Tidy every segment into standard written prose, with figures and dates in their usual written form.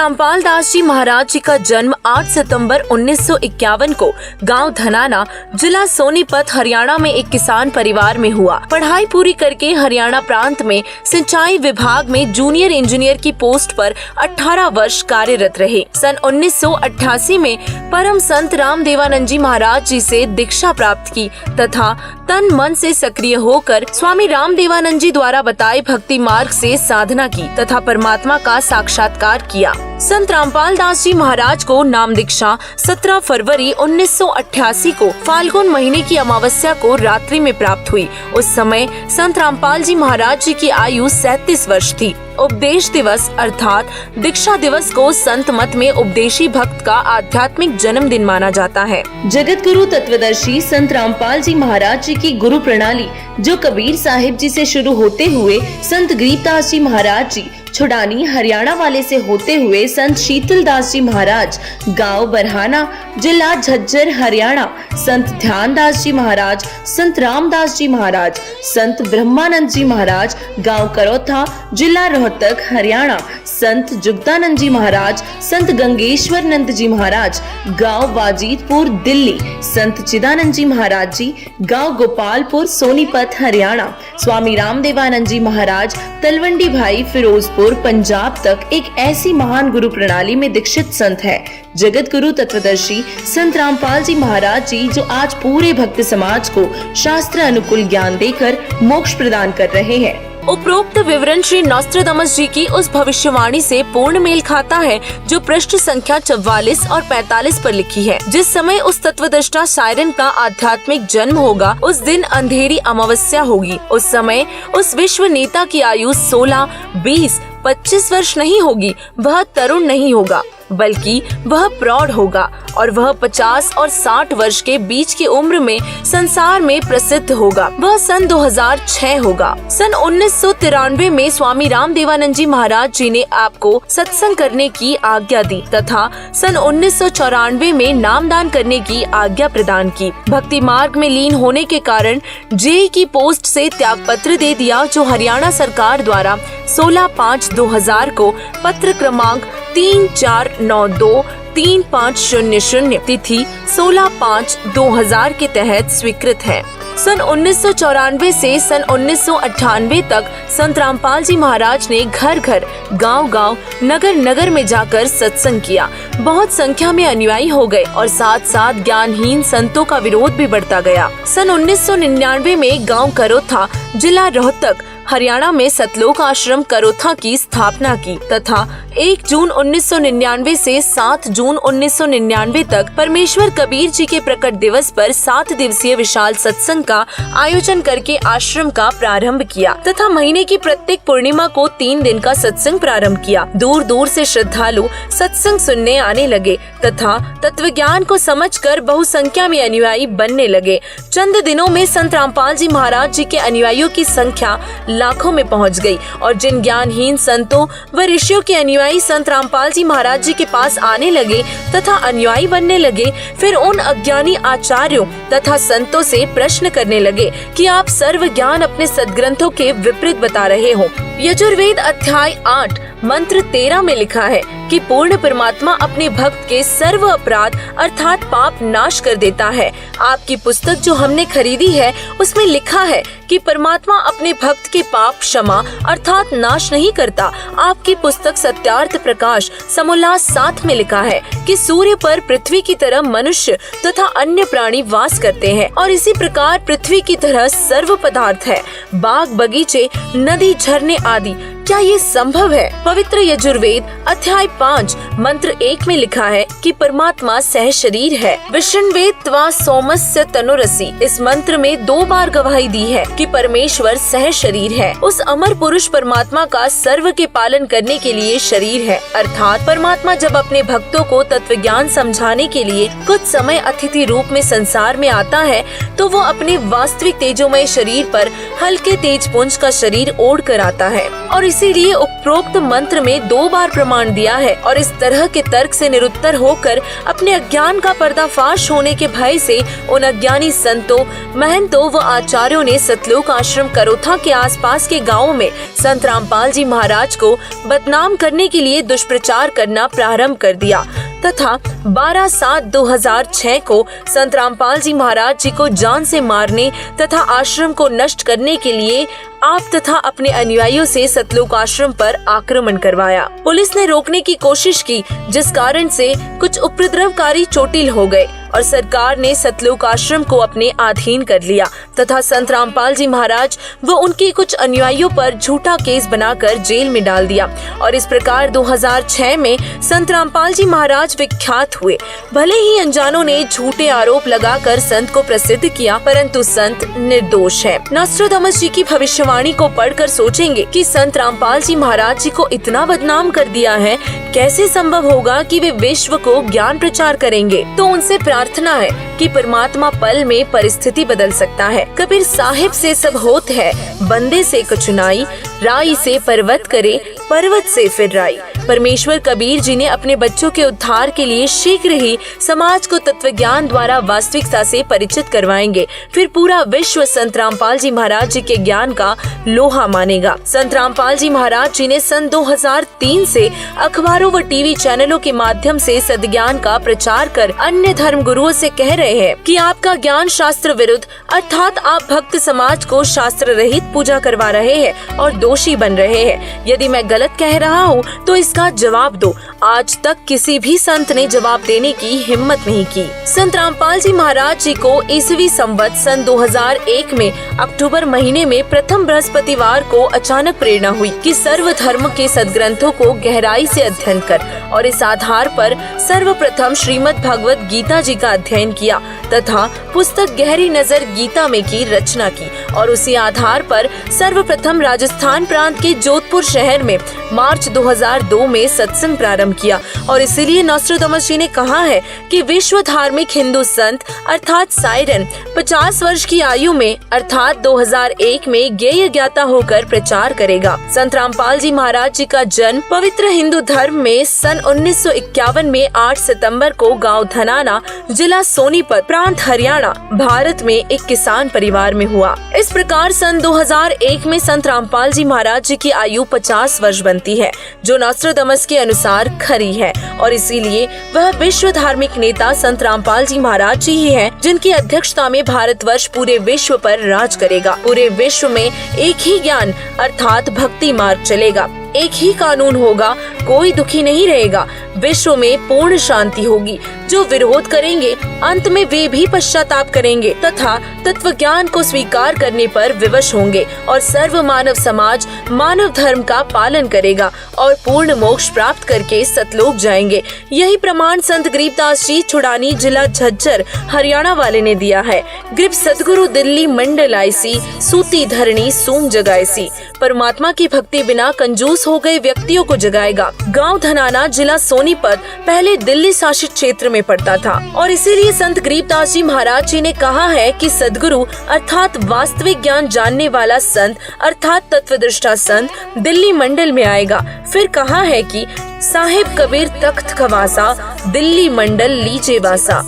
रामपाल दास जी महाराज जी का जन्म 8 सितंबर 1951 को गांव धनाना, जिला सोनीपत, हरियाणा में एक किसान परिवार में हुआ। पढ़ाई पूरी करके हरियाणा प्रांत में सिंचाई विभाग में जूनियर इंजीनियर की पोस्ट पर 18 वर्ष कार्यरत रहे। सन 1988 में परम संत रामदेवानंद जी महाराज जी से दीक्षा प्राप्त की तथा तन मन से सक्रिय होकर स्वामी रामदेवानंद जी द्वारा बताए भक्ति मार्ग से साधना की तथा परमात्मा का साक्षात्कार किया। संत रामपाल दास जी महाराज को नाम दीक्षा 17 फरवरी 1988 को फाल्गुन महीने की अमावस्या को रात्रि में प्राप्त हुई। उस समय संत रामपाल जी महाराज जी की आयु 37 वर्ष थी। उपदेश दिवस अर्थात दीक्षा दिवस को संत मत में उपदेशी भक्त का आध्यात्मिक जन्मदिन माना जाता है। जगत गुरु तत्वदर्शी संत रामपाल जी महाराज जी की गुरु प्रणाली जो कबीर साहिब जी से शुरू होते हुए संत गरीबदास जी महाराज जी छुड़ानी हरियाणा वाले से होते हुए संत शीतल दास जी महाराज गांव बरहाना, जिला झज्जर, हरियाणा, संत ध्यान दास जी महाराज, संत रामदास जी महाराज, संत ब्रह्मानंद जी महाराज गांव करौथा, जिला रोहतक, हरियाणा, संत जुगदानंद जी महाराज, संत गंगेश्वर नंद जी महाराज गांव वाजीदपुर, दिल्ली, संत चिदानंद जी महाराज जी गांव गोपालपुर, सोनीपत, हरियाणा, स्वामी रामदेवानंद जी महाराज तलवंडी भाई, फिरोजपुर, पंजाब तक एक ऐसी महान गुरु प्रणाली में दीक्षित संत है जगत गुरु तत्वदर्शी संत रामपाल जी महाराज जी, जो आज पूरे भक्त समाज को शास्त्र अनुकूल ज्ञान देकर मोक्ष प्रदान कर रहे हैं। उपरोक्त विवरण श्री नॉस्ट्राडामस जी की उस भविष्यवाणी से पूर्ण मेल खाता है जो पृष्ठ संख्या 44 और 45 पर लिखी है। जिस समय उस तत्वदृष्टा सायरन का आध्यात्मिक जन्म होगा, उस दिन अंधेरी अमावस्या होगी। उस समय उस विश्व नेता की आयु 16, 20, 25 वर्ष नहीं होगी। वह तरुण नहीं होगा बल्कि वह प्रौढ़ होगा और वह 50 और 60 वर्ष के बीच की उम्र में संसार में प्रसिद्ध होगा। वह सन 2006 होगा। सन 1993 में स्वामी रामदेवानंद जी महाराज जी ने आपको सत्संग करने की आज्ञा दी तथा सन 1994 में नामदान करने की आज्ञा प्रदान की। भक्ति मार्ग में लीन होने के कारण जेई की पोस्ट से त्याग पत्र दे दिया, जो हरियाणा सरकार द्वारा 16/5/2000 को पत्र क्रमांक 34923500 तिथि 16/5/2000 के तहत स्वीकृत है। सन 1994 से सन 1998 तक संत रामपाल जी महाराज ने घर घर, गांव-गांव, नगर-नगर में जाकर सत्संग किया। बहुत संख्या में अनुयायी हो गए और साथ साथ ज्ञानहीन संतों का विरोध भी बढ़ता गया। सन 1999 में गांव करौथा, जिला रोहतक, हरियाणा में सतलोक आश्रम करौथा की स्थापना की तथा 1 जून 1999 से 7 जून 1999 तक परमेश्वर कबीर जी के प्रकट दिवस पर 7 दिवसीय विशाल सत्संग का आयोजन करके आश्रम का प्रारंभ किया तथा महीने की प्रत्येक पूर्णिमा को 3 दिन का सत्संग प्रारंभ किया। दूर दूर से श्रद्धालु सत्संग सुनने आने लगे तथा तत्व ज्ञान को समझकर बहुसंख्या में अनुयायी बनने लगे। चंद दिनों में संत रामपाल जी महाराज जी के अनुयायियों की संख्या लाखों में पहुंच गई और जिन ज्ञानहीन संतों व ऋषियों के अनुयायी संत रामपाल जी महाराज जी के पास आने लगे तथा अनुयायी बनने लगे, फिर उन अज्ञानी आचार्यों तथा संतों से प्रश्न करने लगे कि आप सर्व ज्ञान अपने सदग्रंथों के विपरीत बता रहे हो। यजुर्वेद अध्याय 8 मंत्र 13 में लिखा है कि पूर्ण परमात्मा अपने भक्त के सर्व अपराध अर्थात पाप नाश कर देता है। आपकी पुस्तक जो हमने खरीदी है उसमें लिखा है कि परमात्मा अपने भक्त के पाप क्षमा अर्थात नाश नहीं करता। आपकी पुस्तक सत्यार्थ प्रकाश समोल्लास 7 में लिखा है कि सूर्य पर पृथ्वी की तरह मनुष्य तथा अन्य प्राणी वास करते हैं और इसी प्रकार पृथ्वी की तरह सर्व पदार्थ है, बाग बगीचे, नदी, झरने आदि। क्या ये संभव है? पवित्र यजुर्वेद अध्याय 5 मंत्र 1 में लिखा है कि परमात्मा सह शरीर है। विष्णुवेद त्वा सोमस्य तनुरसी, इस मंत्र में 2 बार गवाही दी है कि परमेश्वर सह शरीर है। उस अमर पुरुष परमात्मा का सर्व के पालन करने के लिए शरीर है, अर्थात परमात्मा जब अपने भक्तों को तत्व ज्ञान समझाने के लिए कुछ समय अतिथि रूप में संसार में आता है तो वो अपने वास्तविक तेजोमय शरीर पर हल्के तेज पुंज का शरीर ओढ़ कर आता है और इसीलिए उपरोक्त मंत्र में 2 बार प्रमाण दिया है और इस तरह के तर्क से निरुत्तर होकर अपने अज्ञान का पर्दाफाश होने के भय से उन अज्ञानी संतों, महंतों व आचार्यों ने सतलोक आश्रम करोथा के आसपास के गाँवों में संत रामपाल जी महाराज को बदनाम करने के लिए दुष्प्रचार करना प्रारंभ कर दिया तथा 12/7/2006 को संत रामपाल जी महाराज जी को जान से मारने तथा आश्रम को नष्ट करने के लिए आप तथा अपने अनुयायियों से सतलोक आश्रम पर आक्रमण करवाया। पुलिस ने रोकने की कोशिश की, जिस कारण से कुछ उपद्रवकारी चोटिल हो गए और सरकार ने सतलोक आश्रम को अपने अधीन कर लिया तथा संत रामपाल जी महाराज व उनके कुछ अनुयायियों पर झूठा केस बनाकर जेल में डाल दिया और इस प्रकार 2006 में संत रामपाल जी महाराज विख्यात हुए। भले ही अनजानों ने झूठे आरोप लगाकर संत को प्रसिद्ध किया, परंतु संत निर्दोष है। नॉस्ट्राडामस जी की भविष्यवाणी को पढ़कर सोचेंगे कि संत रामपाल जी महाराज जी को इतना बदनाम कर दिया है, कैसे संभव होगा कि वे विश्व को ज्ञान प्रचार करेंगे। तो उनसे प्रार्थना है कि परमात्मा पल में परिस्थिति बदल सकता है। कबीर साहिब से सब होत है, बंदे से कचुनाई, राई से पर्वत करे, पर्वत से फिर राई। परमेश्वर कबीर जी ने अपने बच्चों के उद्धार के लिए शीघ्र ही समाज को तत्वज्ञान द्वारा वास्तविकता से परिचित करवाएंगे। फिर पूरा विश्व संत रामपाल जी महाराज जी के ज्ञान का लोहा मानेगा। संत रामपाल जी महाराज जी ने सन 2003 से अखबारों व टीवी चैनलों के माध्यम से सद्ज्ञान का प्रचार कर अन्य धर्म गुरुओं से कह रहे हैं कि आपका ज्ञान शास्त्र विरुद्ध, अर्थात आप भक्त समाज को शास्त्र रहित पूजा करवा रहे हैं और दोषी बन रहे हैं। यदि मैं गलत कह रहा हूँ तो इसका जवाब दो। आज तक किसी भी संत ने जवाब देने की हिम्मत नहीं की। संत रामपाल जी महाराज जी को ईसवी संवत सन 2001 में अक्टूबर महीने में प्रथम बृहस्पतिवार को अचानक प्रेरणा हुई कि सर्व धर्म के सदग्रंथों को गहराई से अध्ययन कर और इस आधार पर सर्वप्रथम श्रीमद् भगवत गीता जी का अध्ययन किया तथा पुस्तक गहरी नजर गीता में की रचना की और उसी आधार पर सर्वप्रथम राजस्थान प्रांत के जोधपुर शहर में मार्च 2002 में सत्संग प्रारंभ किया और इसीलिए नॉस्ट्राडामस जी ने कहा है कि विश्व धार्मिक हिंदू संत अर्थात साइरन 50 वर्ष की आयु में अर्थात 2001 में ज्ञेय ज्ञाता होकर प्रचार करेगा। संत रामपाल जी महाराज जी का जन्म पवित्र हिंदू धर्म में सन 1951 में 8 सितंबर को गांव धनाना, जिला सोनीपत, प्रांत हरियाणा, भारत में एक किसान परिवार में हुआ। इस प्रकार सन 2001 में संत रामपाल जी महाराज जी की आयु 50 वर्ष बनती है, जो नॉस्ट्राडामस के अनुसार खरी है और इसीलिए वह विश्व धार्मिक नेता संत रामपाल जी महाराज जी ही हैं, जिनकी अध्यक्षता में भारतवर्ष पूरे विश्व पर राज करेगा। पूरे विश्व में एक ही ज्ञान अर्थात भक्ति मार्ग चलेगा, एक ही कानून होगा, कोई दुखी नहीं रहेगा, विश्व में पूर्ण शांति होगी। जो विरोध करेंगे अंत में वे भी पश्चाताप करेंगे तथा तत्व ज्ञान को स्वीकार करने पर विवश होंगे और सर्व मानव समाज मानव धर्म का पालन करेगा और पूर्ण मोक्ष प्राप्त करके सतलोक जाएंगे। यही प्रमाण संत गरीबदास जी छुड़ानी, जिला झज्जर, हरियाणा वाले ने दिया है। गरीब सदगुरु दिल्ली मंडल आईसी, सूती धरणी सूम जगाईसी। परमात्मा की भक्ति बिना कंजूस हो गए व्यक्तियों को जगाएगा। गांव धनाना, जिला सोनीपत, पहले दिल्ली शासित क्षेत्र में पड़ता था और इसीलिए संत गरीबदास जी महाराज जी ने कहा है कि सदगुरु अर्थात वास्तविक ज्ञान जानने वाला संत अर्थात तत्वदृष्टा संत दिल्ली मंडल में आएगा। फिर कहा है कि साहिब कबीर तख्त खवासा, दिल्ली मंडल लीजे वासा।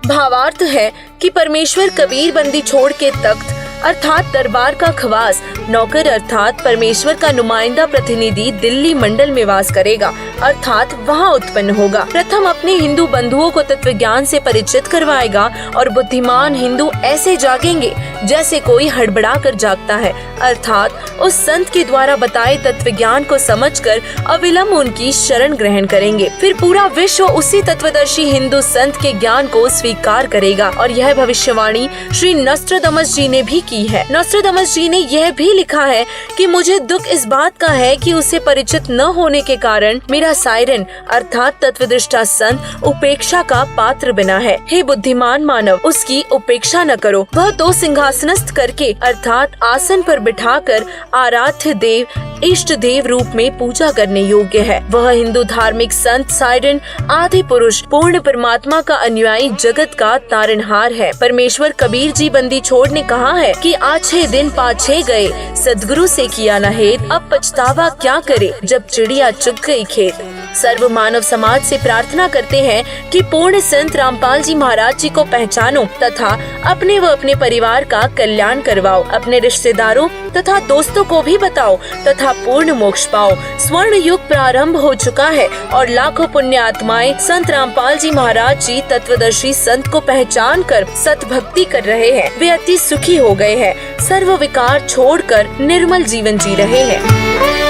भावार्थ है कि परमेश्वर कबीर बंदी छोड़ के तख्त अर्थात दरबार का खवास, नौकर अर्थात परमेश्वर का नुमाइंदा प्रतिनिधि दिल्ली मंडल में वास करेगा अर्थात वहाँ उत्पन्न होगा। प्रथम अपने हिंदू बंधुओं को तत्व ज्ञान से परिचित करवाएगा और बुद्धिमान हिंदू ऐसे जागेंगे जैसे कोई हड़बड़ा कर जागता है, अर्थात उस संत के द्वारा बताए तत्व ज्ञान को समझकर अविलंब उनकी शरण ग्रहण करेंगे। फिर पूरा विश्व उसी तत्वदर्शी हिंदू संत के ज्ञान को स्वीकार करेगा और यह भविष्यवाणी श्री नॉस्ट्राडामस जी ने भी की है। नॉस्ट्राडामस जी ने यह भी लिखा है कि मुझे दुख इस बात का है कि उसे परिचित न होने के कारण मेरा साइरन अर्थात तत्वदृष्टा संत उपेक्षा का पात्र बना है। हे बुद्धिमान मानव, उसकी उपेक्षा न करो। वह तो सिंहासनस्थ करके अर्थात आसन पर बिठाकर आराध्य देव, इष्ट देव रूप में पूजा करने योग्य है। वह हिंदू धार्मिक संत साइरन आदि पुरुष पूर्ण परमात्मा का अनुयायी, जगत का तारनहार है। परमेश्वर कबीर जी बंदी छोड़ ने कहा है कि आछे दिन पाछे गए, सदगुरु से किया न हेत, अब पछतावा क्या करे जब चिड़िया चुग गई खेत। सर्व मानव समाज से प्रार्थना करते हैं कि पूर्ण संत रामपाल जी महाराज जी को पहचानो तथा अपने व अपने परिवार का कल्याण करवाओ, अपने रिश्तेदारों तथा दोस्तों को भी बताओ तथा पूर्ण मोक्ष पाओ। स्वर्ण युग प्रारंभ हो चुका है और लाखों पुण्य आत्माएं संत रामपाल जी महाराज जी तत्वदर्शी संत को पहचान कर सत भक्ति कर रहे हैं। वे अति सुखी हो गए हैं, सर्व विकार छोड़कर निर्मल जीवन जी रहे हैं।